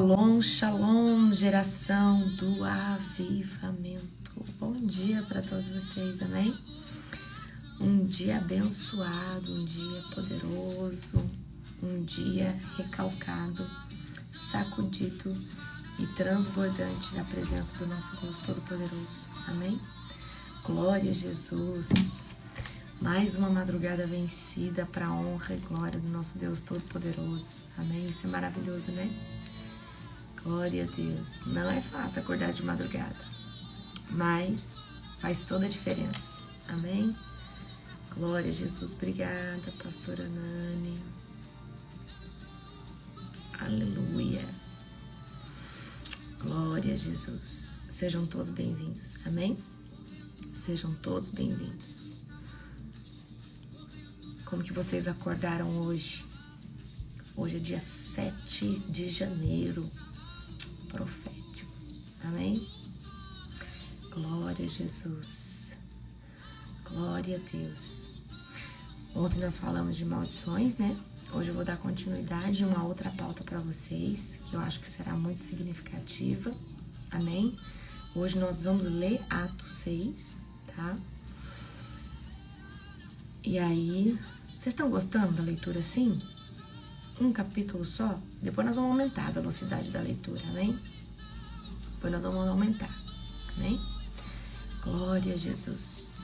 Shalom, shalom, geração do avivamento. Bom dia para todos vocês, amém? Um dia abençoado, um dia poderoso, um dia recalcado, sacudido e transbordante da presença do nosso Deus Todo-Poderoso, amém? Glória a Jesus. Mais uma madrugada vencida para a honra e glória do nosso Deus Todo-Poderoso, amém? Isso é maravilhoso, né? Glória a Deus. Não é fácil acordar de madrugada, mas faz toda a diferença. Amém? Glória a Jesus. Obrigada, pastora Nani. Aleluia. Glória a Jesus. Sejam todos bem-vindos. Amém? Sejam todos bem-vindos. Como que vocês acordaram hoje? Hoje é dia 7 de janeiro. Profético, amém? Glória a Jesus, glória a Deus. Ontem nós falamos de maldições, né? Hoje eu vou dar continuidade a uma outra pauta para vocês, que eu acho que será muito significativa, amém? Hoje nós vamos ler Atos 6, tá? E aí, vocês estão gostando da leitura assim? Um capítulo só? Depois nós vamos aumentar a velocidade da leitura, amém? Depois nós vamos aumentar, amém? Glória a Jesus.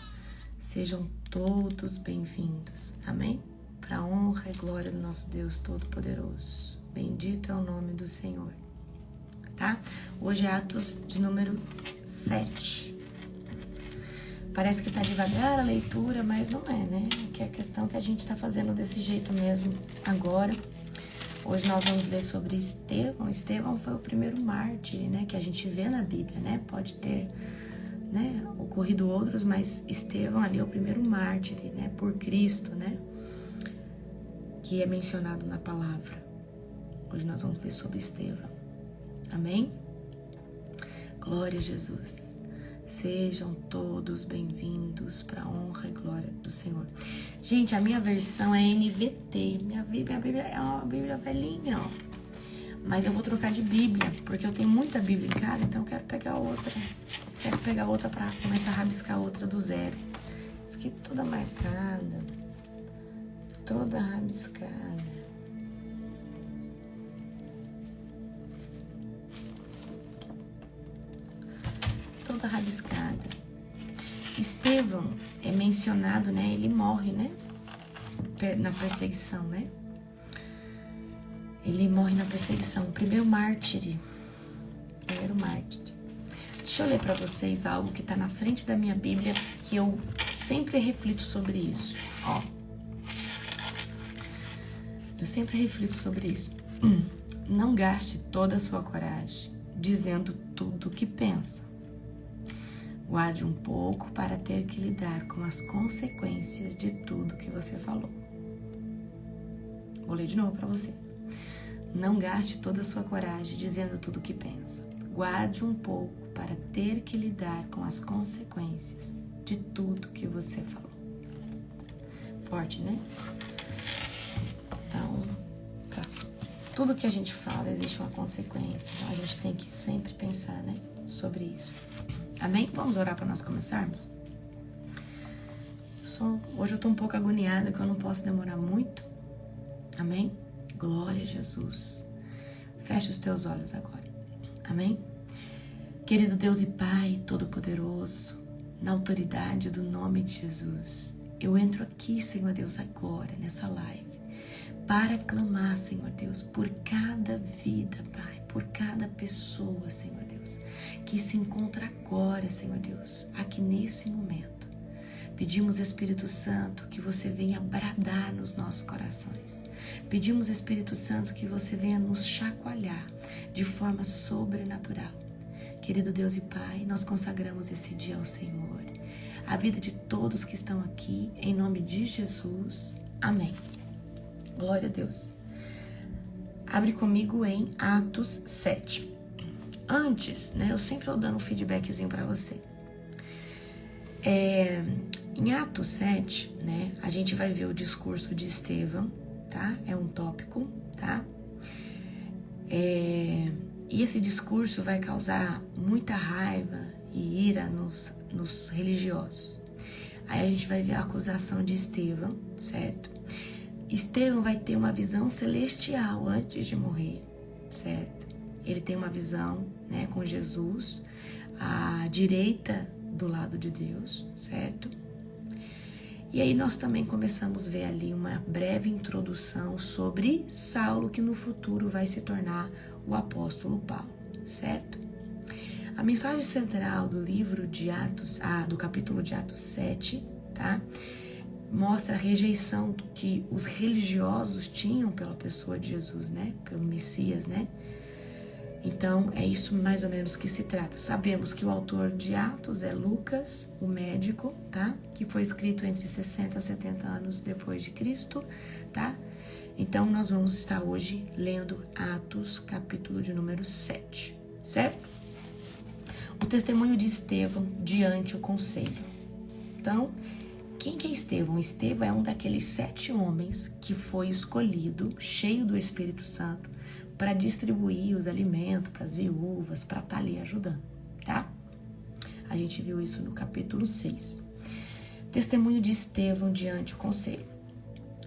Sejam todos bem-vindos, amém? Para a honra e glória do nosso Deus Todo-Poderoso. Bendito é o nome do Senhor, tá? Hoje é Atos de número 7. Parece que tá devagar a leitura, mas não é, né? Que é a questão que a gente tá fazendo desse jeito mesmo agora. Hoje nós vamos ler sobre Estevão. Estevão foi o primeiro mártir, né, que a gente vê na Bíblia, né? Pode ter, né, ocorrido outros, mas Estevão ali é o primeiro mártir, né, por Cristo, né, que é mencionado na palavra. Hoje nós vamos ler sobre Estevão. Amém? Glória a Jesus. Sejam todos bem-vindos para a honra e glória do Senhor. Gente, a minha versão é NVT. Minha Bíblia é uma Bíblia velhinha, ó. Mas eu vou trocar de Bíblia, porque eu tenho muita Bíblia em casa, então eu quero pegar outra. Quero pegar outra para começar a rabiscar outra do zero. Isso aqui toda marcada. Toda rabiscada. Toda rabiscada. Estevão é mencionado, né? Ele morre, né? Na perseguição, né? Ele morre na perseguição. O primeiro mártir. Primeiro mártir. Deixa eu ler para vocês algo que tá na frente da minha Bíblia, que eu sempre reflito sobre isso. Ó. Eu sempre reflito sobre isso. Não gaste toda a sua coragem dizendo tudo o que pensa. Guarde um pouco para ter que lidar com as consequências de tudo que você falou. Vou ler de novo para você. Não gaste toda a sua coragem dizendo tudo o que pensa. Guarde um pouco para ter que lidar com as consequências de tudo que você falou. Forte, né? Então, pra tudo que a gente fala existe uma consequência. Então a gente tem que sempre pensar, né, sobre isso. Amém? Vamos orar para nós começarmos? Hoje eu tô um pouco agoniada, que eu não posso demorar muito. Amém? Glória a Jesus. Feche os teus olhos agora. Amém? Querido Deus e Pai Todo-Poderoso, na autoridade do nome de Jesus, eu entro aqui, Senhor Deus, agora, nessa live, para clamar, Senhor Deus, por cada vida, Pai, por cada pessoa, Senhor Deus, que se encontra agora, Senhor Deus, aqui nesse momento. Pedimos, Espírito Santo, que você venha bradar nos nossos corações. Pedimos, Espírito Santo, que você venha nos chacoalhar de forma sobrenatural. Querido Deus e Pai, nós consagramos esse dia ao Senhor, a vida de todos que estão aqui, em nome de Jesus. Amém. Glória a Deus. Abre comigo em Atos 7. Antes, né, eu sempre estou dando um feedbackzinho para você. Em Atos 7, né, a gente vai ver o discurso de Estevão, tá? É um tópico, tá? E esse discurso vai causar muita raiva e ira nos religiosos. Aí a gente vai ver a acusação de Estevão, certo? Estevão vai ter uma visão celestial antes de morrer, certo? Ele tem uma visão, né, com Jesus à direita do lado de Deus, certo? E aí nós também começamos a ver ali uma breve introdução sobre Saulo, que no futuro vai se tornar o apóstolo Paulo, certo? A mensagem central do livro de Atos, do capítulo de Atos 7, tá? Mostra a rejeição que os religiosos tinham pela pessoa de Jesus, né? Pelo Messias, né? Então, é isso mais ou menos que se trata. Sabemos que o autor de Atos é Lucas, o médico, tá? Que foi escrito entre 60 a 70 anos depois de Cristo, tá? Então, nós vamos estar hoje lendo Atos, capítulo de número 7, certo? O testemunho de Estevão diante o conselho. Então, quem que é Estevão? Estevão é um daqueles 7 homens que foi escolhido, cheio do Espírito Santo, para distribuir os alimentos para as viúvas, para estar ali ajudando, tá? A gente viu isso no capítulo 6. Testemunho de Estevão diante o conselho.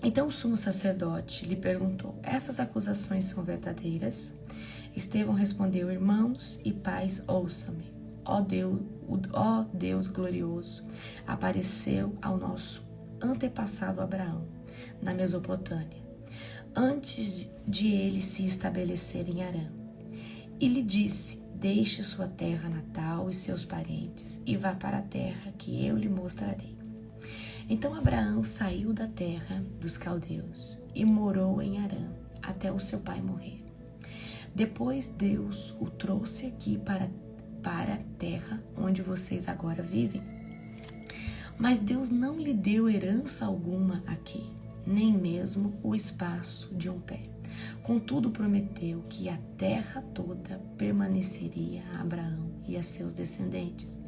Então o sumo sacerdote lhe perguntou: essas acusações são verdadeiras? Estevão respondeu: irmãos e pais, ouçam-me. Ó Deus glorioso, apareceu ao nosso antepassado Abraão, na Mesopotâmia, antes de ele se estabelecer em Harã. E lhe disse: deixe sua terra natal e seus parentes e vá para a terra que eu lhe mostrarei. Então Abraão saiu da terra dos caldeus e morou em Harã até o seu pai morrer. Depois Deus o trouxe aqui para a terra onde vocês agora vivem. Mas Deus não lhe deu herança alguma aqui, nem mesmo o espaço de um pé. Contudo, prometeu que a terra toda permaneceria a Abraão e a seus descendentes.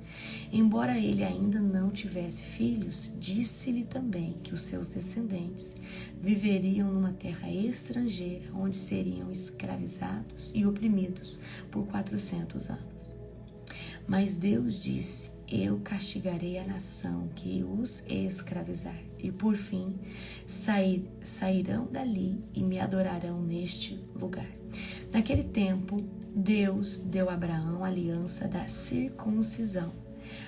Embora ele ainda não tivesse filhos, disse-lhe também que os seus descendentes viveriam numa terra estrangeira, onde seriam escravizados e oprimidos por 400 anos. Mas Deus disse: eu castigarei a nação que os escravizar, e por fim sairão dali e me adorarão neste lugar. Naquele tempo, Deus deu a Abraão a aliança da circuncisão.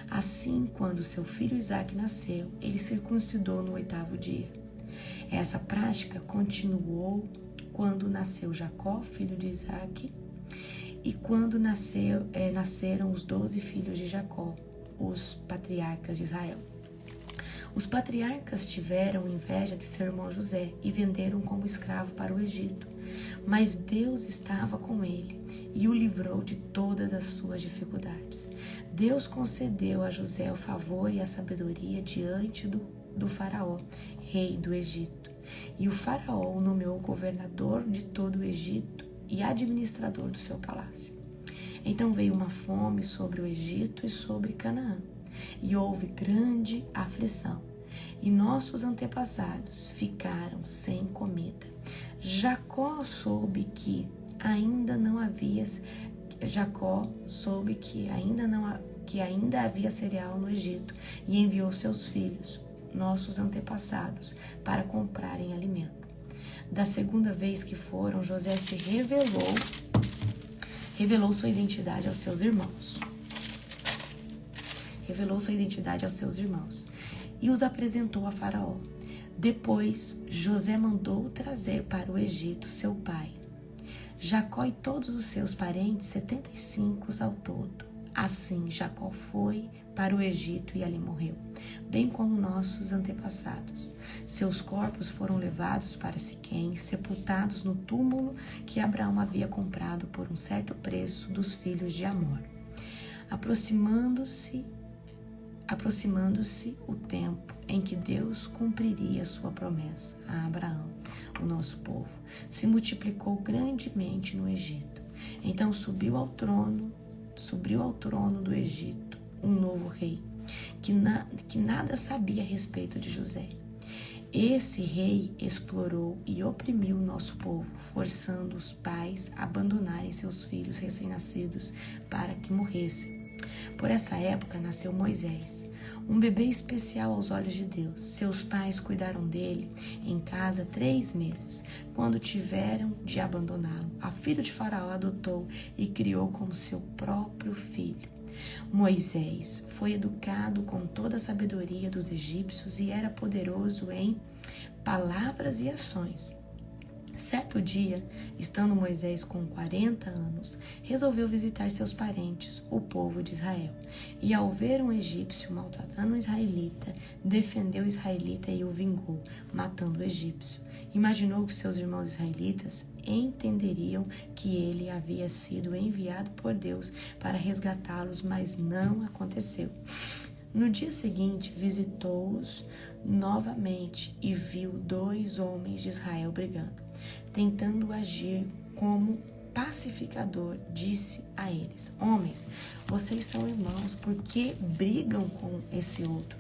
Assim, quando seu filho Isaque nasceu, ele circuncidou no 8º dia. Essa prática continuou quando nasceu Jacó, filho de Isaque, e quando nasceram os 12 filhos de Jacó, os patriarcas de Israel. Os patriarcas tiveram inveja de seu irmão José e venderam como escravo para o Egito. Mas Deus estava com ele e o livrou de todas as suas dificuldades. Deus concedeu a José o favor e a sabedoria diante do faraó, rei do Egito. E o faraó o nomeou governador de todo o Egito e administrador do seu palácio. Então veio uma fome sobre o Egito e sobre Canaã, e houve grande aflição, e nossos antepassados ficaram sem comida. Jacó soube que ainda havia cereal no Egito, e enviou seus filhos, nossos antepassados, para comprarem alimento. Da segunda vez que foram, José se revelou sua identidade aos seus irmãos. E os apresentou a Faraó. Depois, José mandou trazer para o Egito seu pai, Jacó e todos os seus parentes, 75 ao todo. Assim, Jacó foi para o Egito e ali morreu, bem como nossos antepassados. Seus corpos foram levados para Siquém, sepultados no túmulo que Abraão havia comprado por um certo preço dos filhos de Amor. Aproximando-se o tempo em que Deus cumpriria sua promessa a Abraão, o nosso povo, se multiplicou grandemente no Egito. Então subiu ao trono do Egito um novo rei, que nada sabia a respeito de José. Esse rei explorou e oprimiu o nosso povo, forçando os pais a abandonarem seus filhos recém-nascidos para que morressem. Por essa época nasceu Moisés, um bebê especial aos olhos de Deus. Seus pais cuidaram dele em casa 3 meses. Quando tiveram de abandoná-lo, a filha de Faraó adotou e criou como seu próprio filho. Moisés foi educado com toda a sabedoria dos egípcios e era poderoso em palavras e ações. Certo dia, estando Moisés com 40 anos, resolveu visitar seus parentes, o povo de Israel. E ao ver um egípcio maltratando um israelita, defendeu o israelita e o vingou, matando o egípcio. Imaginou que seus irmãos israelitas entenderiam que ele havia sido enviado por Deus para resgatá-los, mas não aconteceu. No dia seguinte, visitou-os novamente e viu 2 homens de Israel brigando. Tentando agir como pacificador, disse a eles: Homens, vocês são irmãos, por que brigam com esse outro?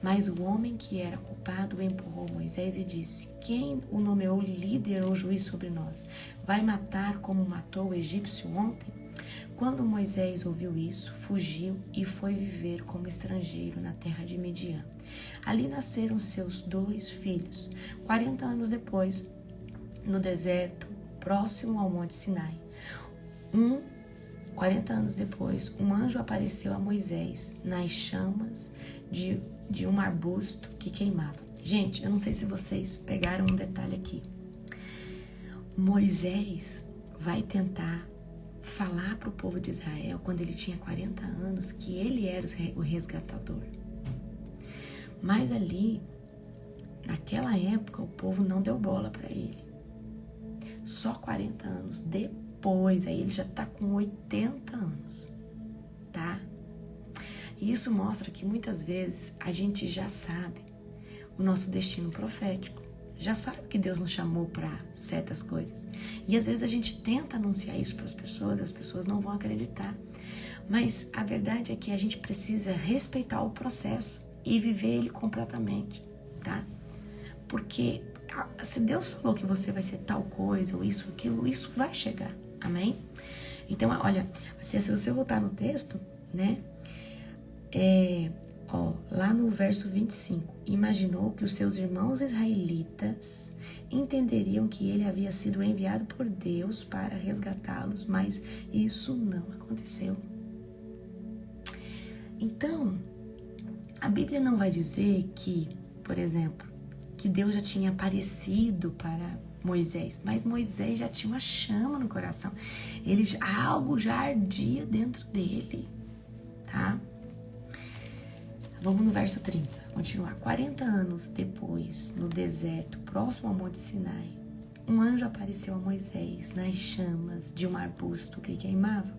Mas o homem que era culpado empurrou Moisés e disse: Quem o nomeou líder ou juiz sobre nós? Vai matar como matou o egípcio ontem? Quando Moisés ouviu isso, fugiu e foi viver como estrangeiro na terra de Midian. Ali nasceram seus 2 filhos. 40 anos depois, no deserto, próximo ao Monte Sinai, 40 anos depois, um anjo apareceu a Moisés nas chamas de um arbusto que queimava. Gente, eu não sei se vocês pegaram um detalhe aqui. Moisés vai tentar falar para o povo de Israel, quando ele tinha 40 anos, que ele era o resgatador. Mas ali, naquela época, o povo não deu bola para ele. Só 40 anos depois, aí ele já está com 80 anos, tá? E isso mostra que muitas vezes a gente já sabe o nosso destino profético, já sabe que Deus nos chamou para certas coisas. E às vezes a gente tenta anunciar isso para as pessoas não vão acreditar. Mas a verdade é que a gente precisa respeitar o processo e viver ele completamente, tá? Porque se Deus falou que você vai ser tal coisa ou isso, aquilo, isso vai chegar, amém? Então, olha, se você voltar no texto, né? Lá no verso 25, imaginou que os seus irmãos israelitas entenderiam que ele havia sido enviado por Deus para resgatá-los, mas isso não aconteceu. Então, a Bíblia não vai dizer que, por exemplo, que Deus já tinha aparecido para Moisés, mas Moisés já tinha uma chama no coração. Algo já ardia dentro dele, tá? Vamos no verso 30, continuar. 40 anos depois, no deserto, próximo ao Monte Sinai, um anjo apareceu a Moisés nas chamas de um arbusto que queimava.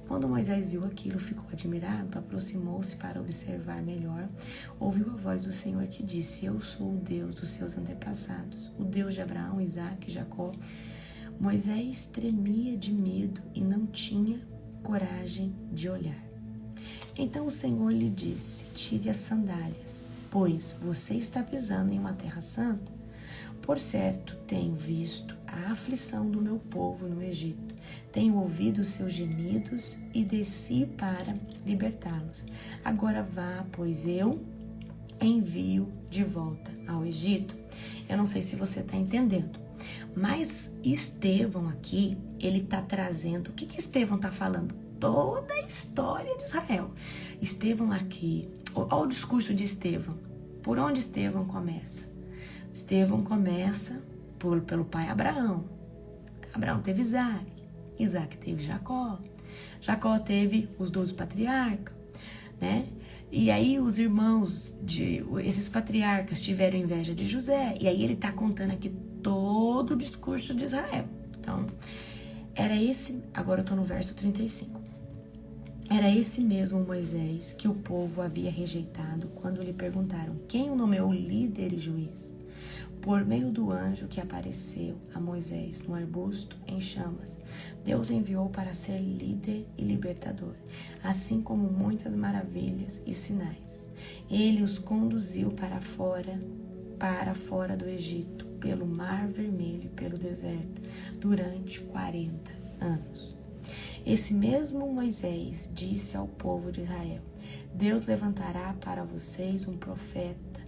Quando Moisés viu aquilo, ficou admirado, aproximou-se para observar melhor. Ouviu a voz do Senhor que disse: Eu sou o Deus dos seus antepassados, o Deus de Abraão, Isaque e Jacó. Moisés tremia de medo e não tinha coragem de olhar. Então o Senhor lhe disse: Tire as sandálias, pois você está pisando em uma terra santa. Por certo, tenho visto a aflição do meu povo no Egito. Tenho ouvido os seus gemidos e desci para libertá-los. Agora vá, pois eu envio de volta ao Egito. Eu não sei se você está entendendo, mas Estevão aqui, ele está trazendo... O que Estevão está falando? Toda a história de Israel. Estevão aqui, olha o discurso de Estevão. Por onde Estevão começa? Estevão começa pelo pai Abraão. Abraão teve Isaque. Isaque teve Jacó. Jacó teve os 12 patriarcas, né? E aí os irmãos esses patriarcas tiveram inveja de José. E aí ele está contando aqui todo o discurso de Israel. Então, era esse... Agora eu estou no verso 35. Era esse mesmo Moisés que o povo havia rejeitado quando lhe perguntaram: quem o nomeou líder e juiz? Por meio do anjo que apareceu a Moisés no arbusto em chamas, Deus enviou para ser líder e libertador, assim como muitas maravilhas e sinais. Ele os conduziu para fora para fora do Egito, pelo Mar Vermelho e pelo deserto, durante 40 anos. Esse mesmo Moisés disse ao povo de Israel: Deus levantará para vocês um profeta,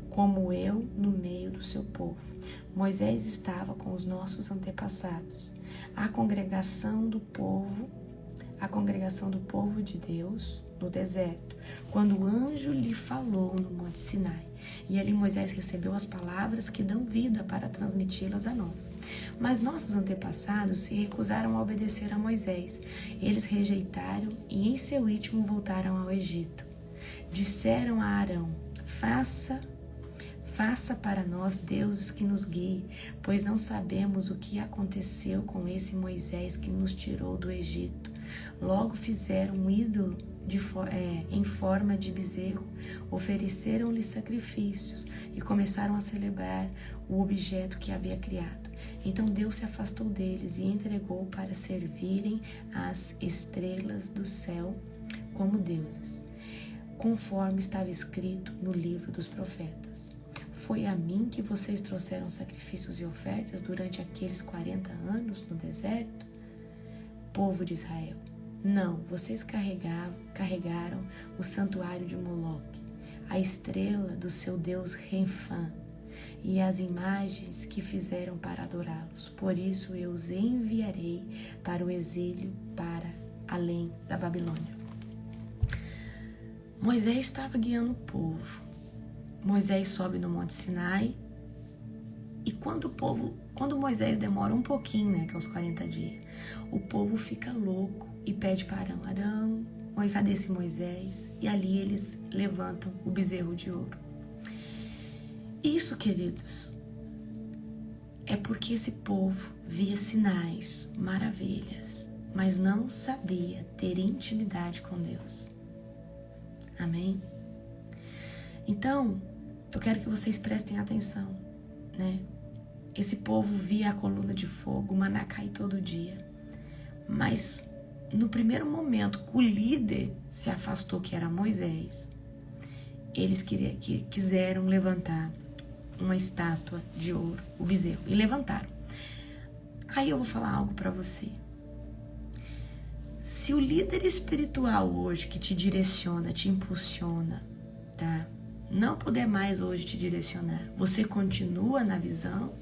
como eu, no meio do seu povo. Moisés estava com os nossos antepassados. A congregação do povo de Deus no deserto, quando o anjo lhe falou no Monte Sinai. E ali Moisés recebeu as palavras que dão vida para transmiti-las a nós. Mas nossos antepassados se recusaram a obedecer a Moisés. Eles rejeitaram e em seu íntimo voltaram ao Egito. Disseram a Arão: Faça para nós deuses que nos guiem, pois não sabemos o que aconteceu com esse Moisés que nos tirou do Egito. Logo fizeram um ídolo em forma de bezerro, ofereceram-lhe sacrifícios e começaram a celebrar o objeto que havia criado. Então Deus se afastou deles e entregou para servirem as estrelas do céu como deuses, conforme estava escrito no livro dos profetas. Foi a mim que vocês trouxeram sacrifícios e ofertas durante aqueles 40 anos no deserto? Povo de Israel, não, vocês carregaram o santuário de Moloque, a estrela do seu deus Renfã, e as imagens que fizeram para adorá-los. Por isso eu os enviarei para o exílio, para além da Babilônia. Moisés estava guiando o povo. Moisés sobe no Monte Sinai, e quando Moisés demora um pouquinho, que é os 40 dias, o povo fica louco e pede para Arão: oi, cadê esse Moisés? E ali eles levantam o bezerro de ouro. Isso, queridos, é porque esse povo via sinais, maravilhas, mas não sabia ter intimidade com Deus. Amém? Então, eu quero que vocês prestem atenção, Esse povo via a coluna de fogo, o maná cair todo dia. Mas, no primeiro momento que o líder se afastou, que era Moisés, eles quiseram levantar uma estátua de ouro, o bezerro, e levantaram. Aí eu vou falar algo para você. Se o líder espiritual hoje que te direciona, te impulsiona, não puder mais hoje te direcionar, você continua na visão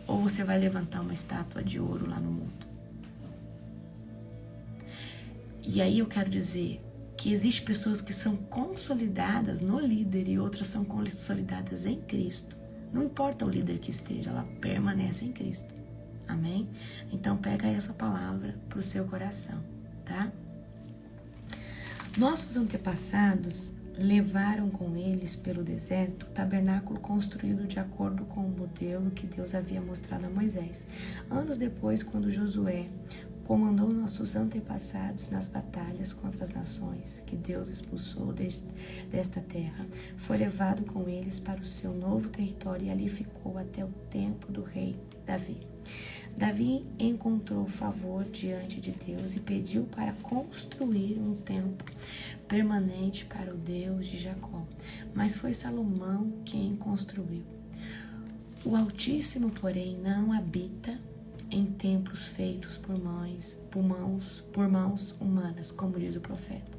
ou você vai levantar uma estátua de ouro lá no mundo? E aí eu quero dizer que existem pessoas que são consolidadas no líder e outras são consolidadas em Cristo. Não importa o líder que esteja, ela permanece em Cristo. Amém? Então pega essa palavra para o seu coração, tá? Nossos antepassados levaram com eles pelo deserto o tabernáculo construído de acordo com o modelo que Deus havia mostrado a Moisés. Anos depois, quando Josué comandou nossos antepassados nas batalhas contra as nações que Deus expulsou desta terra, foi levado com eles para o seu novo território e ali ficou até o tempo do rei Davi. Davi encontrou favor diante de Deus e pediu para construir um templo permanente para o Deus de Jacó, mas foi Salomão quem construiu. O Altíssimo, porém, não habita em templos feitos por mãos humanas, como diz o profeta.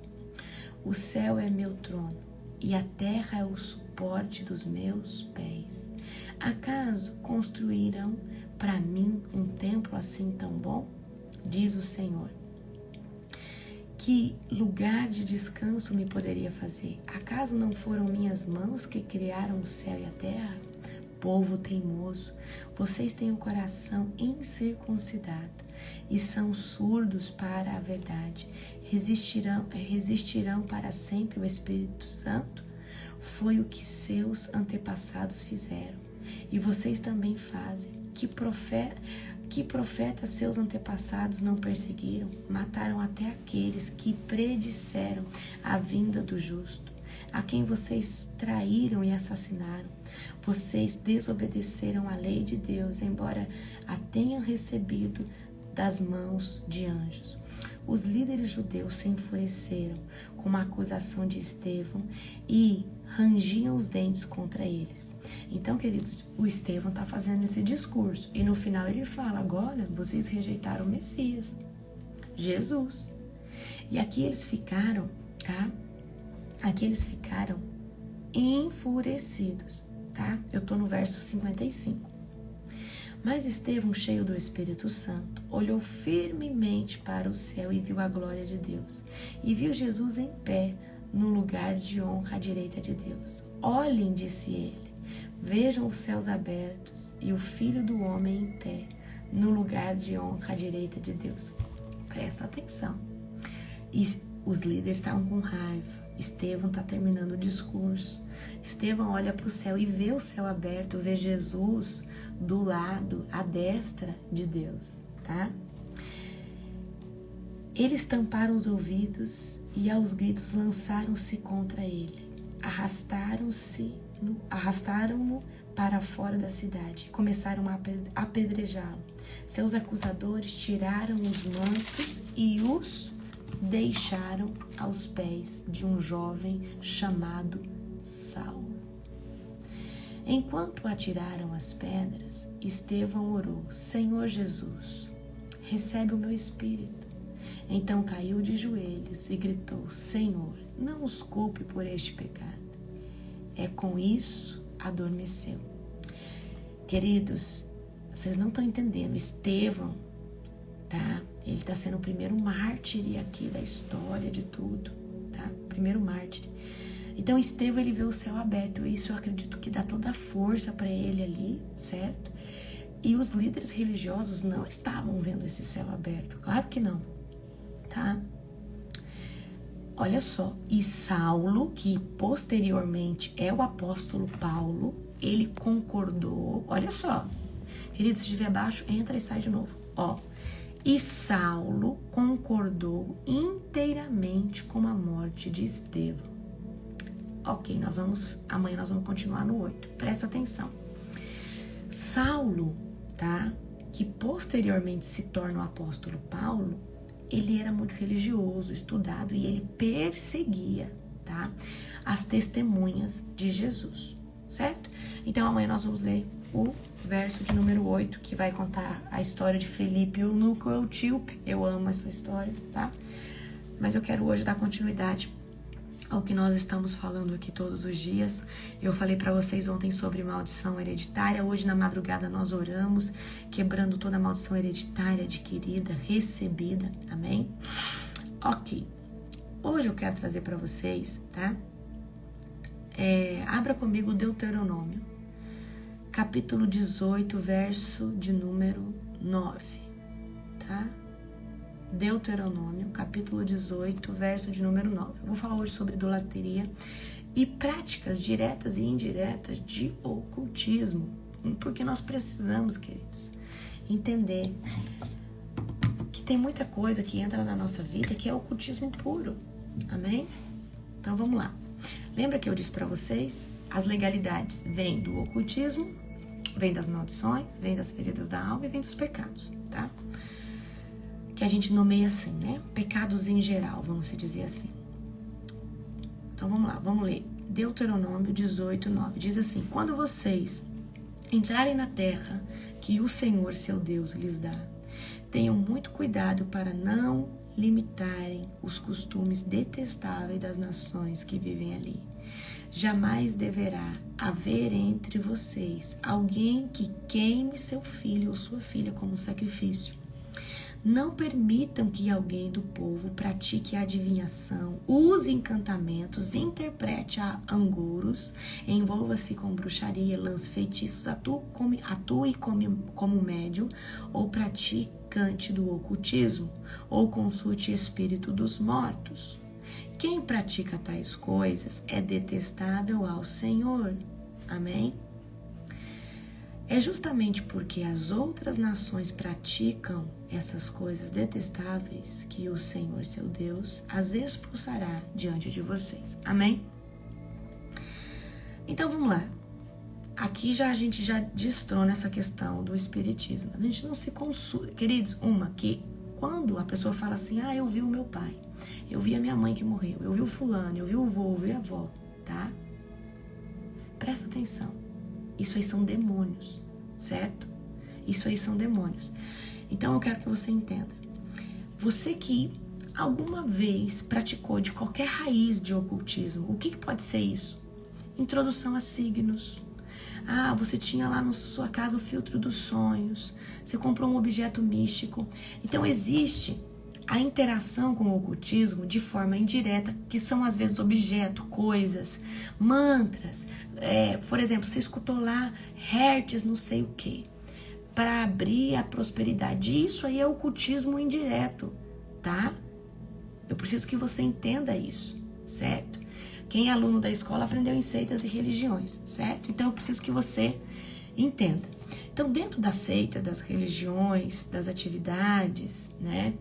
O céu é meu trono e a terra é o suporte dos meus pés. Acaso construirão para mim um templo assim tão bom? Diz o Senhor. Que lugar de descanso me poderia fazer? Acaso não foram minhas mãos que criaram o céu e a terra? Povo teimoso, vocês têm o coração incircuncidado e são surdos para a verdade. Resistirão para sempre o Espírito Santo? Foi o que seus antepassados fizeram e vocês também fazem. Que profetas seus antepassados não perseguiram? Mataram até aqueles que predisseram a vinda do justo, a quem vocês traíram e assassinaram. Vocês desobedeceram à lei de Deus, embora a tenham recebido das mãos de anjos. Os líderes judeus se enfureceram com a acusação de Estevão e rangiam os dentes contra eles. Então, queridos, o Estevão está fazendo esse discurso. E no final ele fala, agora vocês rejeitaram o Messias, Jesus. E aqui eles ficaram, tá? Aqui eles ficaram enfurecidos, tá? Eu tô no verso 55. Mas Estevão, cheio do Espírito Santo, olhou firmemente para o céu e viu a glória de Deus. E viu Jesus em pé, no lugar de honra à direita de Deus. Olhem, disse ele, vejam os céus abertos e o Filho do Homem em pé, no lugar de honra à direita de Deus. Presta atenção. E os líderes estavam com raiva. Estevão está terminando o discurso. Estevão olha para o céu e vê o céu aberto, vê Jesus do lado, à destra de Deus, tá? Eles tamparam os ouvidos e aos gritos lançaram-se contra ele. Arrastaram-no para fora da cidade e começaram a apedrejá-lo. Seus acusadores tiraram os mantos e os deixaram aos pés de um jovem chamado Saulo. Enquanto atiraram as pedras, Estevão orou, Senhor Jesus, recebe o meu espírito. Então caiu de joelhos e gritou, Senhor, não os culpe por este pecado. É com isso adormeceu. Queridos, vocês não estão entendendo, Estevão, tá? Ele está sendo o primeiro mártir aqui da história de tudo, tá? Primeiro mártir. Então Estevão, ele vê o céu aberto, isso eu acredito que dá toda a força para ele ali, certo? E os líderes religiosos não estavam vendo esse céu aberto, claro que não, tá? Olha só, e Saulo, que posteriormente é o apóstolo Paulo, ele concordou, olha só, querido, se estiver abaixo, entra e sai de novo, ó. E Saulo concordou inteiramente com a morte de Estevão. Ok, amanhã nós vamos continuar no 8. Presta atenção. Saulo, tá? Que posteriormente se torna o apóstolo Paulo, ele era muito religioso, estudado e ele perseguia, tá? As testemunhas de Jesus, certo? Então amanhã nós vamos ler o verso de número 8, que vai contar a história de Felipe e o Eunuco Eutíope. Eu amo essa história, tá? Mas eu quero hoje dar continuidade ao que nós estamos falando aqui todos os dias. Eu falei para vocês ontem sobre maldição hereditária. Hoje na madrugada nós oramos, quebrando toda a maldição hereditária adquirida, recebida. Amém? Ok. Hoje eu quero trazer para vocês, tá? Abra comigo Deuteronômio, capítulo 18, verso de número 9, tá? Deuteronômio, capítulo 18, verso de número 9. Eu vou falar hoje sobre idolatria e práticas diretas e indiretas de ocultismo, porque nós precisamos, queridos, entender que tem muita coisa que entra na nossa vida que é ocultismo puro, amém? Então vamos lá. Lembra que eu disse para vocês? As legalidades vêm do ocultismo, vêm das maldições, vêm das feridas da alma e vêm dos pecados, tá? Que a gente nomeia assim, né? Pecados em geral, vamos dizer assim. Então vamos lá, vamos ler. Deuteronômio 18, 9. Diz assim, quando vocês entrarem na terra que o Senhor, seu Deus, lhes dá, tenham muito cuidado para não limitarem os costumes detestáveis das nações que vivem ali. Jamais deverá haver entre vocês alguém que queime seu filho ou sua filha como sacrifício. Não permitam que alguém do povo pratique a adivinhação, use encantamentos, interprete angouros, envolva-se com bruxaria, lance feitiços, atue como médium ou praticante do ocultismo, ou consulte espírito dos mortos. Quem pratica tais coisas é detestável ao Senhor. Amém? É justamente porque as outras nações praticam essas coisas detestáveis que o Senhor, seu Deus, as expulsará diante de vocês. Amém? Então vamos lá. Aqui a gente já destrona essa questão do espiritismo. A gente não se consulta. Queridos, que quando a pessoa fala assim, eu vi o meu pai, eu vi a minha mãe que morreu, eu vi o fulano, eu vi o vô, eu vi a avó, tá? Presta atenção. Isso aí são demônios, certo? Isso aí são demônios. Então eu quero que você entenda. Você que alguma vez praticou de qualquer raiz de ocultismo, o que pode ser isso? Introdução a signos. Ah, você tinha lá na sua casa o filtro dos sonhos. Você comprou um objeto místico. Então existe a interação com o ocultismo de forma indireta, que são às vezes objetos, coisas, mantras. Por exemplo, você escutou lá Hertz não sei o que, para abrir a prosperidade. Isso aí é ocultismo indireto, tá? Eu preciso que você entenda isso, certo? Quem é aluno da escola aprendeu em seitas e religiões, certo? Então eu preciso que você entenda. Então dentro da seita, das religiões, das atividades, né?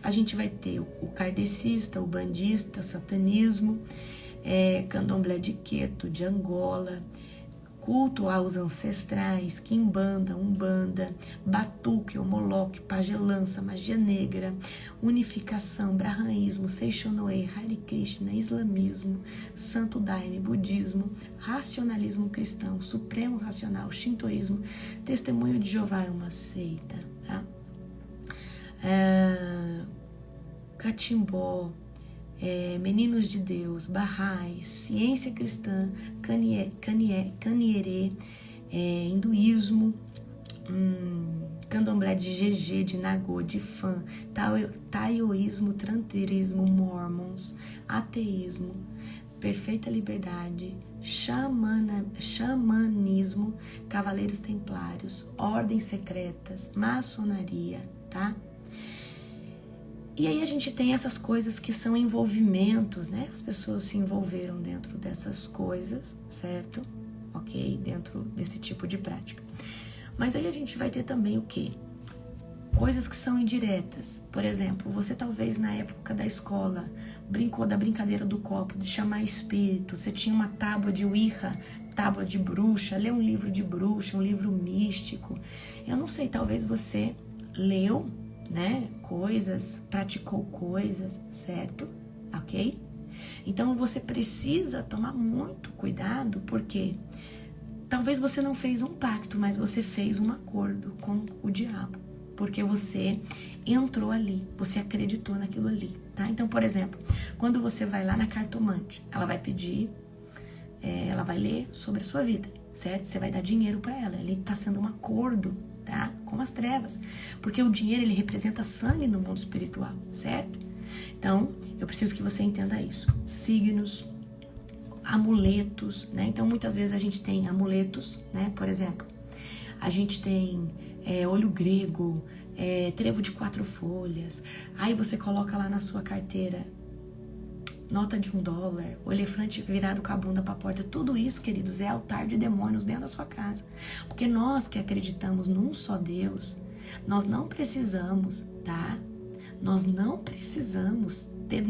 A gente vai ter o kardecista, o bandista, satanismo, candomblé de Queto, de Angola, culto aos ancestrais, quimbanda, umbanda, batuque, homoloque, pagelança, magia negra, unificação, brahmaísmo, seixonoe, Hare Krishna, islamismo, santo daime, budismo, racionalismo cristão, supremo racional, shintoísmo, testemunho de Jeová é uma seita, tá? Catimbó, Meninos de Deus, Barrais, Ciência Cristã, Canierê, Hinduísmo, Candomblé de GG, de Nagô, de Fã, Taoísmo, Tranterismo, Mormons, Ateísmo, Perfeita Liberdade, Xamanismo, Cavaleiros Templários, Ordens Secretas, Maçonaria, tá? E aí a gente tem essas coisas que são envolvimentos, né? As pessoas se envolveram dentro dessas coisas, certo? Ok? Dentro desse tipo de prática. Mas aí a gente vai ter também o quê? Coisas que são indiretas. Por exemplo, você talvez na época da escola brincou da brincadeira do copo, de chamar espírito. Você tinha uma tábua de Ouija, tábua de bruxa, leu um livro de bruxa, um livro místico. Eu não sei, talvez você leu, né, coisas, praticou coisas, certo? Ok? Então você precisa tomar muito cuidado, porque talvez você não fez um pacto, mas você fez um acordo com o diabo, porque você entrou ali, você acreditou naquilo ali, tá? Então, por exemplo, quando você vai lá na cartomante, ela vai pedir, ela vai ler sobre a sua vida, certo? Você vai dar dinheiro para ela, ali tá sendo um acordo, tá? Com as trevas, porque o dinheiro, ele representa sangue no mundo espiritual, certo? Então, eu preciso que você entenda isso. Signos, amuletos, né? Então, muitas vezes a gente tem amuletos, né? Por exemplo, a gente tem olho grego, trevo de 4 folhas, aí você coloca lá na sua carteira nota de $1, o elefante virado com a bunda para a porta. Tudo isso, queridos, é altar de demônios dentro da sua casa. Porque nós que acreditamos num só Deus, nós não precisamos, tá? Nós não precisamos ter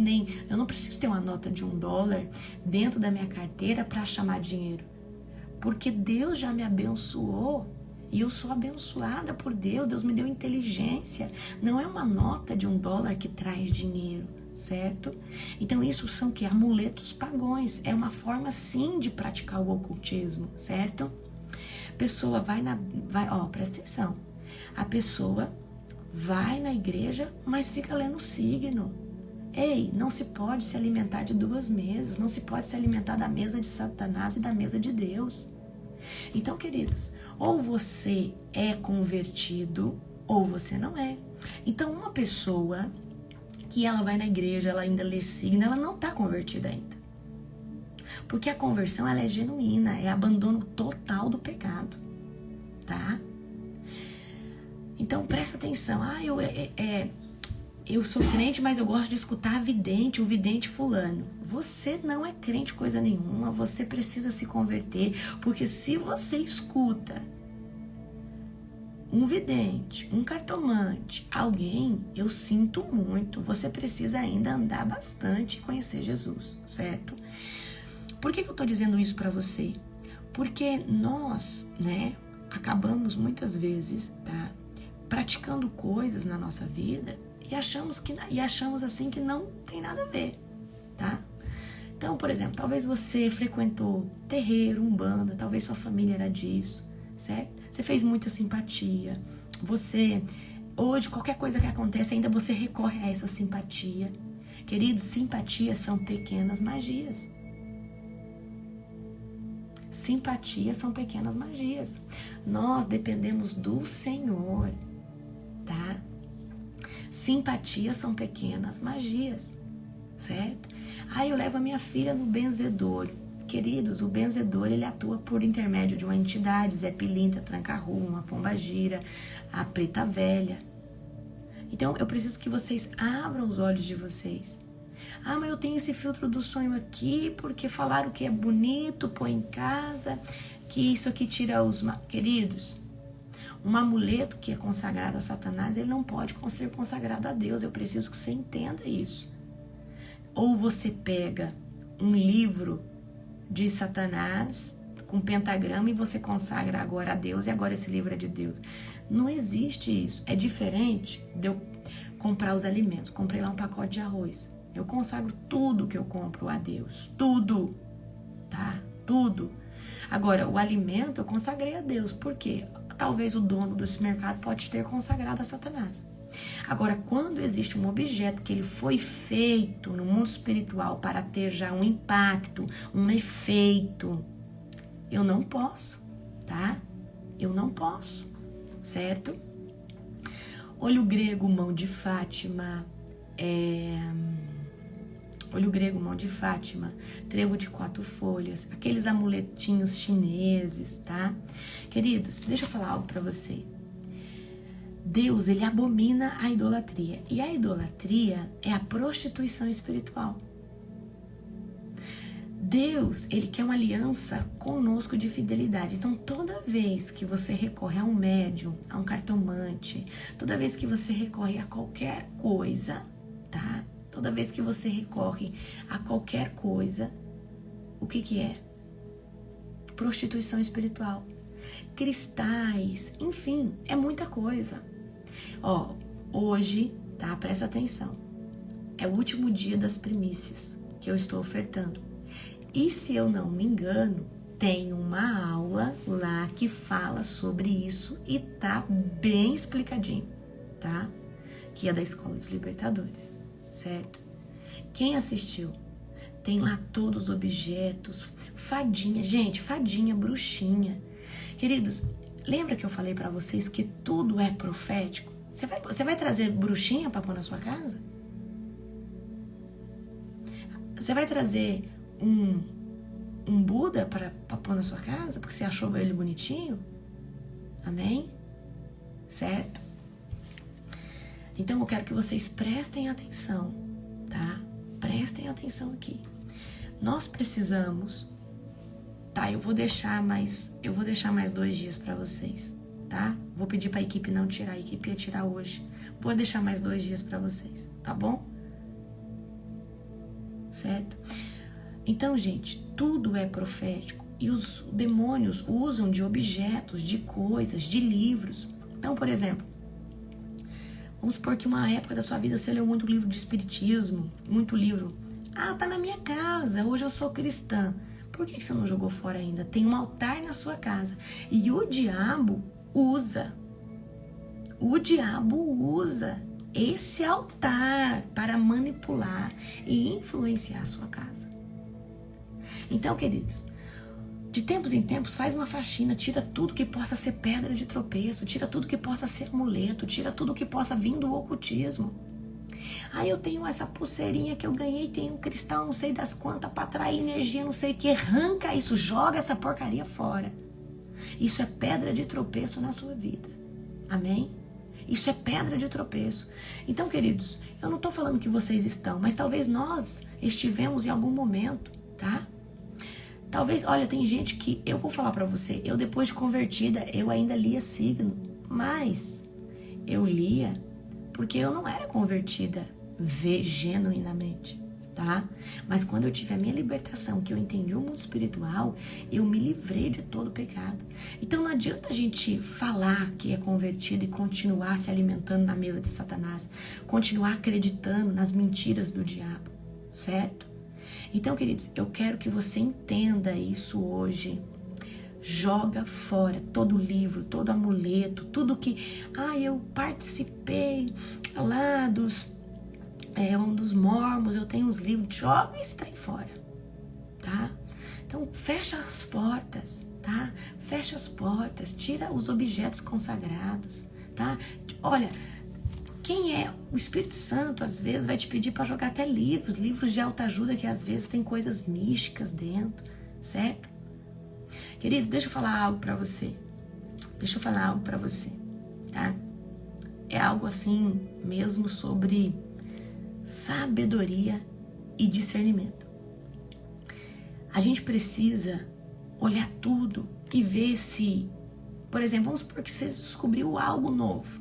eu não preciso ter uma nota de $1 dentro da minha carteira para chamar dinheiro. Porque Deus já me abençoou. E eu sou abençoada por Deus. Deus me deu inteligência. Não é uma nota de $1 que traz dinheiro, certo? Então isso são que amuletos pagões. É uma forma sim de praticar o ocultismo, certo? A pessoa presta atenção. A pessoa vai na igreja, mas fica lendo signo. Ei, não se pode se alimentar de 2 mesas. Não se pode se alimentar da mesa de Satanás e da mesa de Deus. Então, queridos, ou você é convertido ou você não é. Então, uma pessoa que ela vai na igreja, ela ainda lê signo, ela não está convertida ainda. Porque a conversão, ela é genuína, é abandono total do pecado, tá? Então, presta atenção. Eu sou crente, mas eu gosto de escutar vidente, o vidente fulano. Você não é crente coisa nenhuma, você precisa se converter, porque se você escuta um vidente, um cartomante, alguém, eu sinto muito, você precisa ainda andar bastante e conhecer Jesus, certo? Por que eu tô dizendo isso pra você? Porque nós, né, acabamos muitas vezes, tá, praticando coisas na nossa vida e achamos assim que não tem nada a ver, tá? Então, por exemplo, talvez você frequentou terreiro, umbanda, talvez sua família era disso, certo? Você fez muita simpatia. Você, hoje, qualquer coisa que acontece, ainda você recorre a essa simpatia. Queridos, simpatias são pequenas magias. Simpatias são pequenas magias. Nós dependemos do Senhor, tá? Simpatias são pequenas magias, certo? Aí eu levo a minha filha no benzedor. Queridos, o benzedor, ele atua por intermédio de uma entidade, Zé Pilintra, Tranca-Rua, uma Pombagira, a Preta Velha. Então, eu preciso que vocês abram os olhos de vocês. Ah, mas eu tenho esse filtro do sonho aqui, porque falaram que é bonito, põe em casa, que isso aqui tira os... Queridos, um amuleto que é consagrado a Satanás, ele não pode ser consagrado a Deus. Eu preciso que você entenda isso. Ou você pega um livro de Satanás com pentagrama e você consagra agora a Deus e agora esse livro é de Deus. Não existe isso. É diferente de eu comprar os alimentos. Comprei lá um pacote de arroz. Eu consagro tudo que eu compro a Deus. Tudo. Tá? Tudo. Agora, o alimento eu consagrei a Deus. Por quê? Talvez o dono desse mercado pode ter consagrado a Satanás. Agora, quando existe um objeto que ele foi feito no mundo espiritual para ter já um impacto, um efeito, eu não posso, tá? Eu não posso, certo? Olho grego, mão de Fátima, olho grego, mão de Fátima, trevo de 4 folhas, aqueles amuletinhos chineses, tá? Queridos, deixa eu falar algo pra você. Deus, ele abomina a idolatria. E a idolatria é a prostituição espiritual. Deus, ele quer uma aliança conosco de fidelidade. Então, toda vez que você recorre a um médium, a um cartomante, toda vez que você recorre a qualquer coisa, tá? Toda vez que você recorre a qualquer coisa, o que que é? Prostituição espiritual. Cristais, enfim, é muita coisa. Ó, hoje, tá? Presta atenção. É o último dia das primícias que eu estou ofertando. E se eu não me engano, tem uma aula lá que fala sobre isso e tá bem explicadinho, tá? Que é da Escola dos Libertadores, certo? Quem assistiu? Tem lá todos os objetos, fadinha, gente, fadinha, bruxinha. Queridos, lembra que eu falei pra vocês que tudo é profético? Você vai trazer bruxinha pra pôr na sua casa? Você vai trazer um Buda pra pôr na sua casa? Porque você achou ele bonitinho? Amém? Certo? Então eu quero que vocês prestem atenção, tá? Prestem atenção aqui. Nós precisamos... Tá, eu vou deixar mais 2 dias pra vocês, tá? Vou pedir pra equipe não tirar, a equipe ia tirar hoje. Vou deixar mais 2 dias pra vocês, tá bom? Certo? Então, gente, tudo é profético. E os demônios usam de objetos, de coisas, de livros. Então, por exemplo, vamos supor que uma época da sua vida você leu muito livro de espiritismo, muito livro. Ah, tá na minha casa, hoje eu sou cristã. Por que você não jogou fora ainda? Tem um altar na sua casa. E o diabo usa esse altar para manipular e influenciar a sua casa. Então, queridos, de tempos em tempos, faz uma faxina, tira tudo que possa ser pedra de tropeço, tira tudo que possa ser amuleto, tira tudo que possa vir do ocultismo. Aí eu tenho essa pulseirinha que eu ganhei, tem um cristal não sei das quantas para atrair energia, não sei o que, arranca isso, joga essa porcaria fora. Isso é pedra de tropeço na sua vida. Amém? Isso é pedra de tropeço. Então, queridos, eu não estou falando que vocês estão, mas talvez nós estivemos em algum momento, tá? Talvez, olha, tem gente que, eu vou falar pra você, eu depois de convertida, eu ainda lia signo, mas eu lia porque eu não era convertida genuinamente, tá? Mas quando eu tive a minha libertação, que eu entendi o mundo espiritual, eu me livrei de todo pecado. Então não adianta a gente falar que é convertido e continuar se alimentando na mesa de Satanás, continuar acreditando nas mentiras do diabo, certo? Então, queridos, eu quero que você entenda isso hoje. Joga fora todo livro, todo amuleto, tudo que... eu participei lá dos mormons, eu tenho uns livros. Joga esse trem fora, tá? Então, fecha as portas, tá? Fecha as portas, tira os objetos consagrados, tá? Olha, quem é? O Espírito Santo, às vezes, vai te pedir para jogar até livros de autoajuda que às vezes tem coisas místicas dentro, certo? Queridos, deixa eu falar algo para você. Tá? É algo assim mesmo sobre sabedoria e discernimento. A gente precisa olhar tudo e ver se, por exemplo, vamos supor que você descobriu algo novo.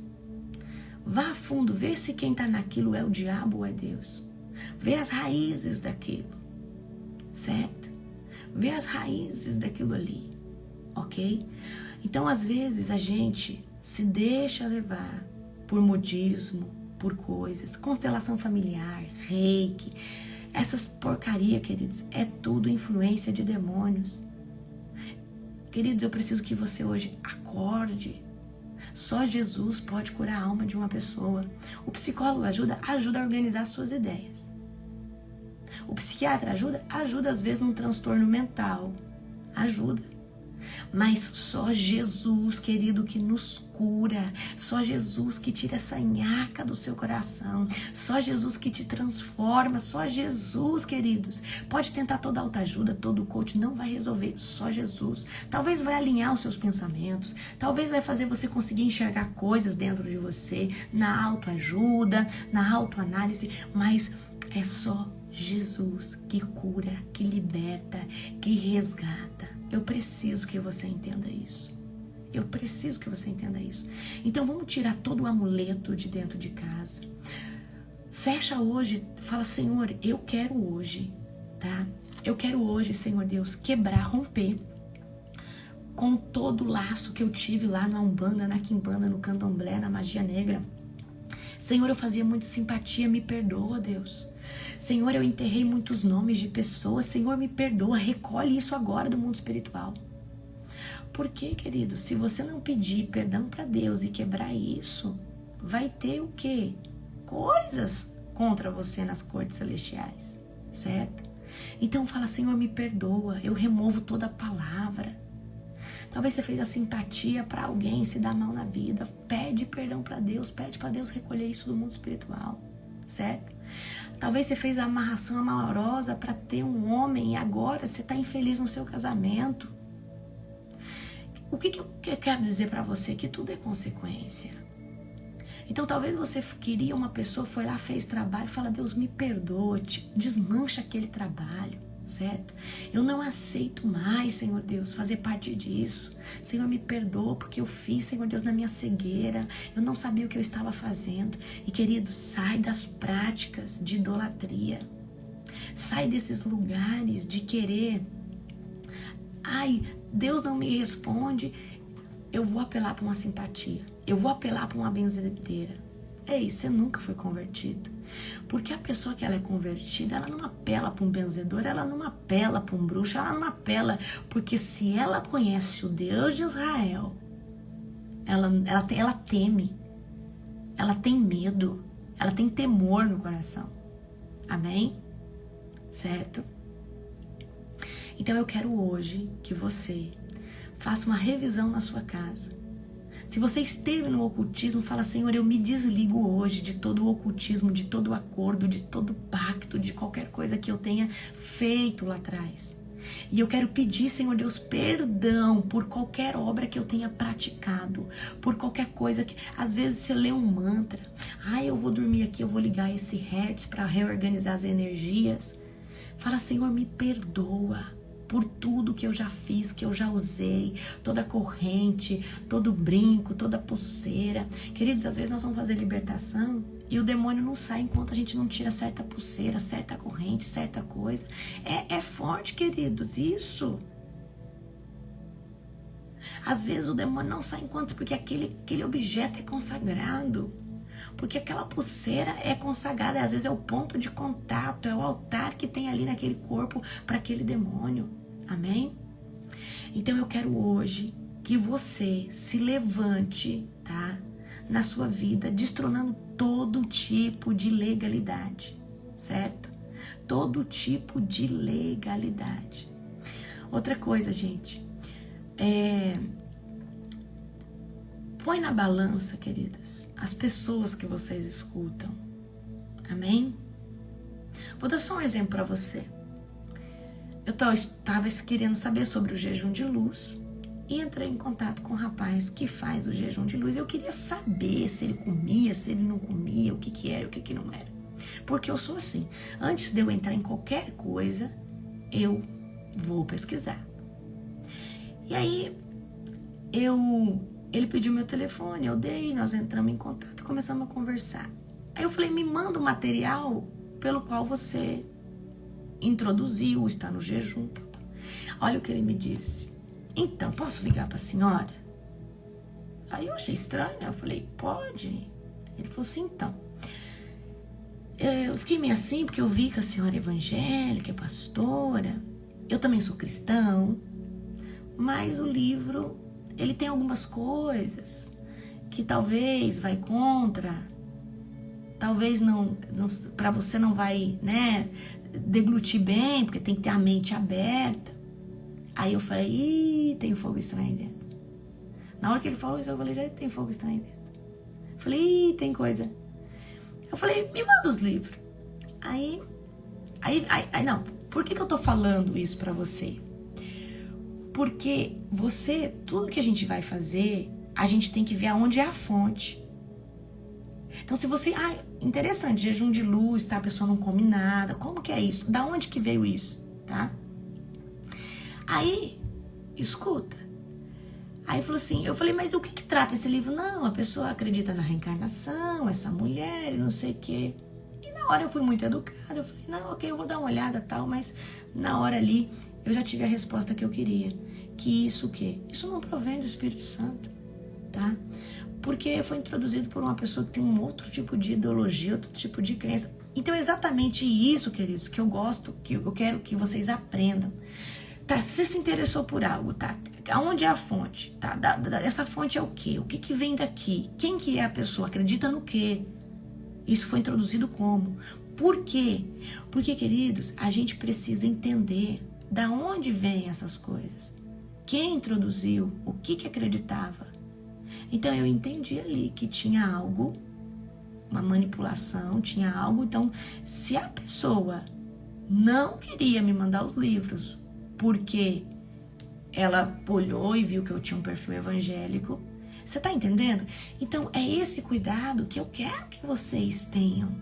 Vá a fundo, vê se quem está naquilo é o diabo ou é Deus. Vê as raízes daquilo, certo? Vê as raízes daquilo ali, ok? Então, às vezes, a gente se deixa levar por modismo, por coisas, constelação familiar, reiki, essas porcaria, queridos, é tudo influência de demônios. Queridos, eu preciso que você hoje acorde. Só Jesus pode curar a alma de uma pessoa. O psicólogo ajuda a organizar suas ideias. O psiquiatra ajuda às vezes num transtorno mental. Ajuda. Mas só Jesus, querido, que nos cura. Só Jesus que tira essa nhaca do seu coração. Só Jesus que te transforma. Só Jesus, queridos. Pode tentar toda a autoajuda, todo o coach, não vai resolver. Só Jesus. Talvez vai alinhar os seus pensamentos. Talvez vai fazer você conseguir enxergar coisas dentro de você. Na autoajuda, na autoanálise. Mas é só Jesus que cura, que liberta, que resgata. Eu preciso que você entenda isso. Eu preciso que você entenda isso. Então vamos tirar todo o amuleto de dentro de casa. Fecha hoje, fala: Senhor, eu quero hoje, tá? Eu quero hoje, Senhor Deus, quebrar, romper com todo o laço que eu tive lá na Umbanda, na Quimbanda, no Candomblé, na magia negra. Senhor, eu fazia muito simpatia, me perdoa, Deus. Senhor, eu enterrei muitos nomes de pessoas. Senhor, me perdoa, recolhe isso agora do mundo espiritual. Porque, querido, se você não pedir perdão para Deus e quebrar isso, vai ter o quê? Coisas contra você nas cortes celestiais, certo? Então fala: Senhor, me perdoa, eu removo toda a palavra. Talvez você fez a simpatia para alguém se dar mal na vida. Pede perdão para Deus, pede para Deus recolher isso do mundo espiritual, certo? Talvez você fez a amarração amorosa para ter um homem e agora você está infeliz no seu casamento. O que eu quero dizer para você? Que tudo é consequência. Então talvez você queria uma pessoa, foi lá, fez trabalho, fala: Deus, me perdoa, desmancha aquele trabalho, certo? Eu não aceito mais, Senhor Deus, fazer parte disso. Senhor, me perdoa porque eu fiz, Senhor Deus, na minha cegueira. Eu não sabia o que eu estava fazendo. E, querido, sai das práticas de idolatria. Sai desses lugares de querer: ai, Deus não me responde, eu vou apelar para uma simpatia. Eu vou apelar para uma benzedeira. Ei, você nunca foi convertido. Porque a pessoa que ela é convertida, ela não apela para um benzedor, ela não apela para um bruxo, ela não apela. Porque se ela conhece o Deus de Israel, ela teme, ela tem medo, ela tem temor no coração. Amém? Certo? Então eu quero hoje que você faça uma revisão na sua casa. Se você esteve no ocultismo, fala: Senhor, eu me desligo hoje de todo o ocultismo, de todo o acordo, de todo o pacto, de qualquer coisa que eu tenha feito lá atrás. E eu quero pedir, Senhor Deus, perdão por qualquer obra que eu tenha praticado, por qualquer coisa que... Às vezes você lê um mantra: eu vou dormir aqui, eu vou ligar esse hertz para reorganizar as energias. Fala: Senhor, me perdoa por tudo que eu já fiz, que eu já usei, toda corrente, todo brinco, toda pulseira. Queridos, às vezes nós vamos fazer libertação e o demônio não sai enquanto a gente não tira certa pulseira, certa corrente, certa coisa. É forte, queridos, isso. Às vezes o demônio não sai enquanto, porque aquele objeto é consagrado. Porque aquela pulseira é consagrada, às vezes é o ponto de contato, é o altar que tem ali naquele corpo para aquele demônio. Amém? Então eu quero hoje que você se levante, tá? Na sua vida, destronando todo tipo de legalidade, certo? Todo tipo de legalidade. Outra coisa, gente, põe na balança, queridas, as pessoas que vocês escutam. Amém? Vou dar só um exemplo para você. Eu estava querendo saber sobre o jejum de luz e entrei em contato com um rapaz que faz o jejum de luz. Eu queria saber se ele comia, se ele não comia, o que que era, o que que não era. Porque eu sou assim, antes de eu entrar em qualquer coisa, eu vou pesquisar. E aí, ele pediu meu telefone, eu dei, nós entramos em contato e começamos a conversar. Aí eu falei, me manda o material pelo qual você introduziu, está no jejum. Olha o que ele me disse. Então, posso ligar para a senhora? Aí eu achei estranho, eu falei, pode. Ele falou assim, então. Eu fiquei meio assim, porque eu vi que a senhora é evangélica, é pastora. Eu também sou cristão. Mas o livro, ele tem algumas coisas que talvez vai contra, talvez não para você não vai, né, deglutir bem, porque tem que ter a mente aberta. Aí eu falei, ih, tem fogo estranho aí dentro. Na hora que ele falou isso, eu falei, já tem fogo estranho aí dentro. Eu falei, ih, tem coisa. Eu falei, me manda os livros. Aí não, por que eu tô falando isso pra você? Porque tudo que a gente vai fazer, a gente tem que ver aonde é a fonte. Então se você, interessante, jejum de luz, tá? A pessoa não come nada, como que é isso? Da onde que veio isso, tá? Aí, escuta. Aí falou assim, eu falei, mas o que trata esse livro? Não, a pessoa acredita na reencarnação, essa mulher e não sei o quê. E na hora eu fui muito educada, eu falei, não, ok, eu vou dar uma olhada tal, mas na hora ali eu já tive a resposta que eu queria. Que isso o quê? Isso não provém do Espírito Santo, tá? Porque foi introduzido por uma pessoa que tem um outro tipo de ideologia, outro tipo de crença. Então é exatamente isso, queridos, que eu gosto, que eu quero que vocês aprendam. Tá, se você se interessou por algo, tá? Aonde é a fonte? Tá? Essa fonte é o quê? O que que vem daqui? Quem que é a pessoa? Acredita no quê? Isso foi introduzido como? Por quê? Porque, queridos, a gente precisa entender da onde vêm essas coisas. Quem introduziu? O que que acreditava? Então eu entendi ali que tinha algo, uma manipulação, tinha algo. Então, se a pessoa não queria me mandar os livros porque ela olhou e viu que eu tinha um perfil evangélico, você tá entendendo? Então é esse cuidado que eu quero que vocês tenham,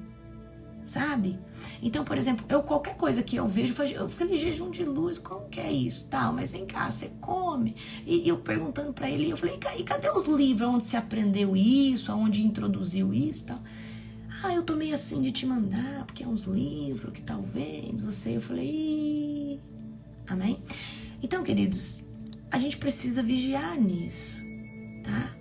sabe? Então, por exemplo, qualquer coisa que eu vejo, eu falei, jejum de luz, como que é isso? Tal, mas vem cá, você come? E eu perguntando pra ele, eu falei, e cadê os livros onde se aprendeu isso, onde introduziu isso, tal? Eu tô meio assim de te mandar, porque é uns livros que talvez você... Eu falei, amém? Então, queridos, a gente precisa vigiar nisso, tá?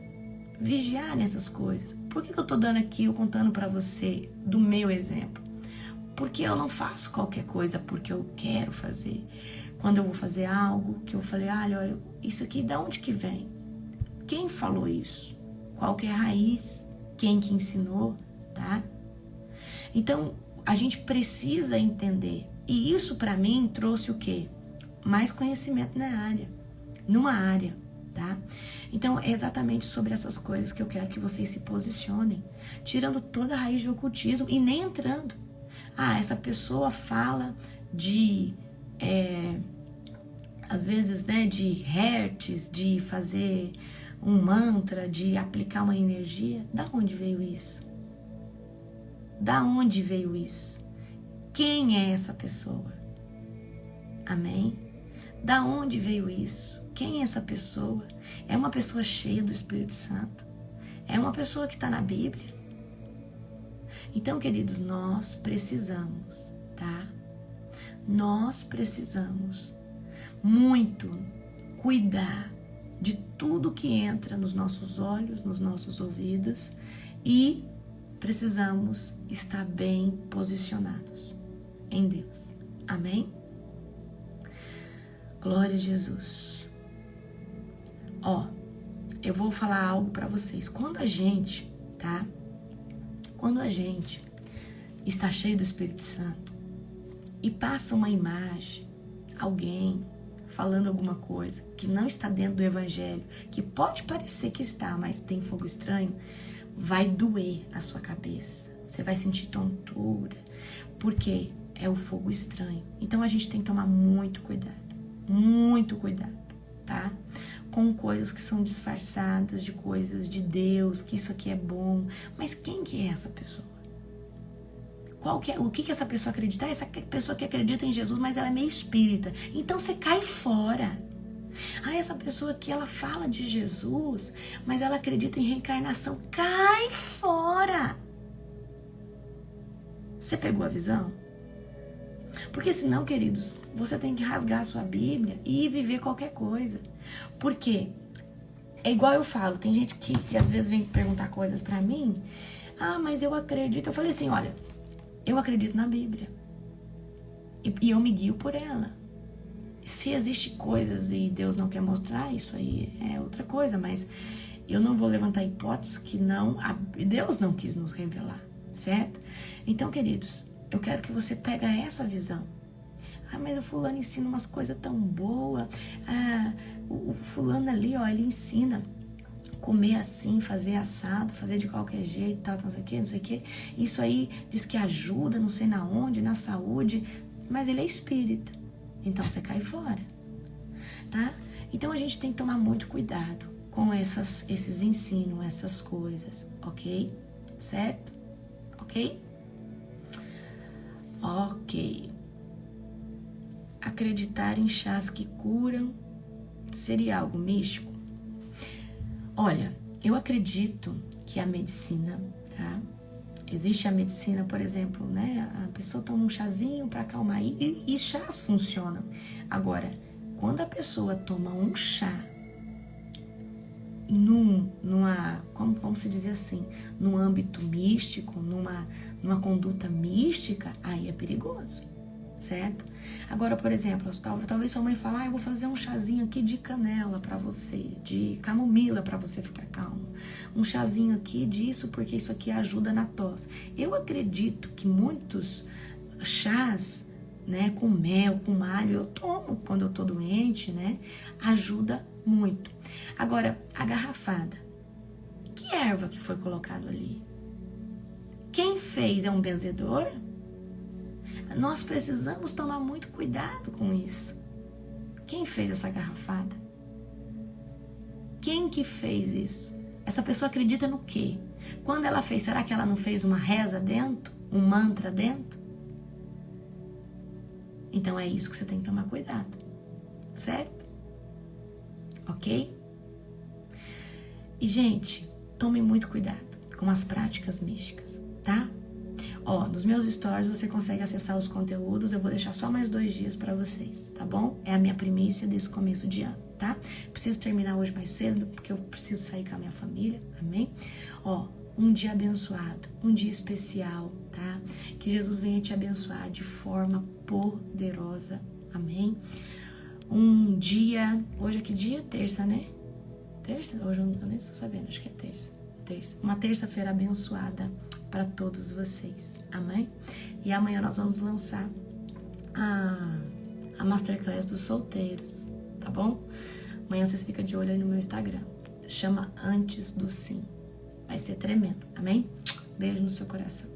Vigiar nessas coisas. Por que eu tô dando aqui, eu contando pra você do meu exemplo? Porque eu não faço qualquer coisa porque eu quero fazer. Quando eu vou fazer algo que eu falei, olha, isso aqui, da onde que vem? Quem falou isso? Qual que é a raiz? Quem que ensinou, tá? Então, a gente precisa entender. E isso pra mim trouxe o quê? Mais conhecimento numa área, tá? Então, é exatamente sobre essas coisas que eu quero que vocês se posicionem, tirando toda a raiz de ocultismo e nem entrando. Essa pessoa fala de, às vezes, né, de hertz, de fazer um mantra, de aplicar uma energia. Da onde veio isso? Da onde veio isso? Quem é essa pessoa? Amém? Da onde veio isso? Quem é essa pessoa? É uma pessoa cheia do Espírito Santo? É uma pessoa que está na Bíblia? Então, queridos, nós precisamos, tá? Nós precisamos muito cuidar de tudo que entra nos nossos olhos, nos nossos ouvidos e precisamos estar bem posicionados em Deus. Amém? Glória a Jesus. Ó, eu vou falar algo para vocês. Quando a gente está cheio do Espírito Santo e passa uma imagem, alguém falando alguma coisa que não está dentro do Evangelho, que pode parecer que está, mas tem fogo estranho, vai doer a sua cabeça. Você vai sentir tontura, porque é o fogo estranho. Então a gente tem que tomar muito cuidado, tá? Com coisas que são disfarçadas de coisas de Deus, que isso aqui é bom. Mas quem que é essa pessoa? O que essa pessoa acredita? Essa pessoa que acredita em Jesus, mas ela é meio espírita. Então você cai fora. Essa pessoa que ela fala de Jesus, mas ela acredita em reencarnação. Cai fora. Você pegou a visão? Porque senão, queridos, você tem que rasgar a sua Bíblia e viver qualquer coisa. Porque é igual eu falo, tem gente que às vezes vem perguntar coisas pra mim. Mas eu acredito. Eu falei assim, olha, eu acredito na Bíblia. E eu me guio por ela. Se existem coisas e Deus não quer mostrar, isso aí é outra coisa. Mas eu não vou levantar hipóteses que Deus não quis nos revelar, certo? Então, queridos, eu quero que você pegue essa visão. Mas o fulano ensina umas coisas tão boas. O fulano ali, ó, ele ensina comer assim, fazer assado, fazer de qualquer jeito, tal, não sei o que. Isso aí diz que ajuda, não sei na onde, na saúde. Mas ele é espírita. Então você cai fora, tá? Então a gente tem que tomar muito cuidado com esses ensinos, essas coisas, ok? Certo? Ok? Ok. Acreditar em chás que curam seria algo místico? Olha, eu acredito que a medicina, tá? Existe a medicina, por exemplo, né? A pessoa toma um chazinho para acalmar e chás funcionam. Agora, quando a pessoa toma um chá como se dizer assim, num âmbito místico, numa conduta mística, aí é perigoso, certo? Agora, por exemplo, talvez sua mãe fale, eu vou fazer um chazinho aqui de canela pra você, de camomila pra você ficar calmo, um chazinho aqui disso porque isso aqui ajuda na tosse. Eu acredito que muitos chás, né, com mel, com alho, eu tomo quando eu tô doente, né, ajuda muito. Agora, a garrafada, que erva que foi colocado ali? Quem fez é um benzedor? Nós precisamos tomar muito cuidado com isso. Quem fez essa garrafada? Quem que fez isso? Essa pessoa acredita no quê? Quando ela fez, será que ela não fez uma reza dentro? Um mantra dentro? Então é isso que você tem que tomar cuidado, certo? Ok? E, gente, tome muito cuidado com as práticas místicas, tá? Nos meus stories você consegue acessar os conteúdos, eu vou deixar só mais 2 dias pra vocês, tá bom? É a minha primícia desse começo de ano, tá? Preciso terminar hoje mais cedo, porque eu preciso sair com a minha família, amém? Um dia abençoado, um dia especial, tá? Que Jesus venha te abençoar de forma poderosa, amém? Um dia, hoje é que dia? Terça, né? Terça? Hoje eu nem estou sabendo, acho que é terça. Uma terça-feira abençoada para todos vocês, amém? E amanhã nós vamos lançar a Masterclass dos solteiros, tá bom? Amanhã vocês ficam de olho aí no meu Instagram, chama Antes do Sim, vai ser tremendo, amém? Beijo no seu coração.